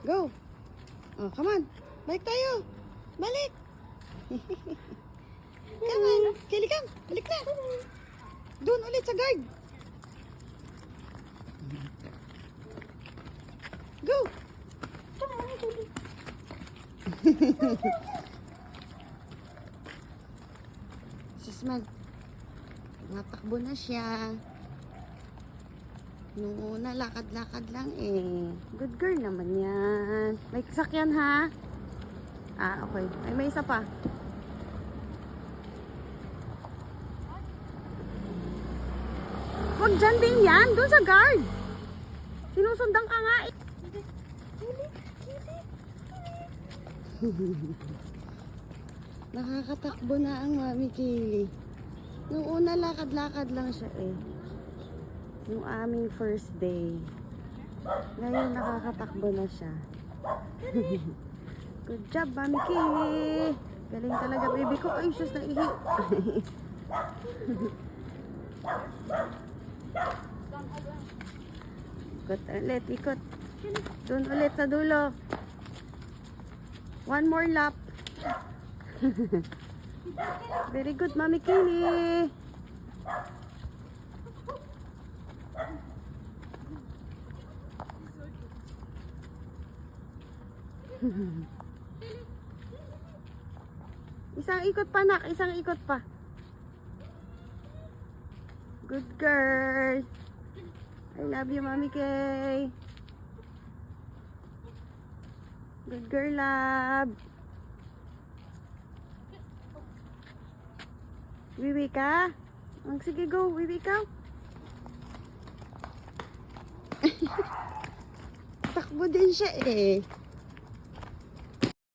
Go. Oh, come on. Balik tayo. Balik. Come on. Kili, come. Balik na. Doon ulit sa guard. Go. Sisman. Natakbo na siya. Nung una, lakad-lakad lang eh. Good girl naman yan. May sasakyan ha? Ah, okay. Ay, may isa pa. Huwag dyan din yan. Doon sa guard. Sinusundan ka nga eh. Nakakatakbo na ang Mami Kaylee. Nung una, lakad-lakad lang siya eh. Yung aming first day. Ngayon, nakakatakbo na siya. Good job, Mami Kaylee. Galing talaga, baby ko. Ay, sus, naihi. Ikot ulit, ikot. Doon ulit sa dulo. One more lap. Very good, Mami Kaylee. Isang ikot pa, nak. Isang ikot pa. Good girl. I love you, Mami Kay. Good girl, love. Wiwi ka? Sige, go. Wiwi ka. Takbo din siya eh.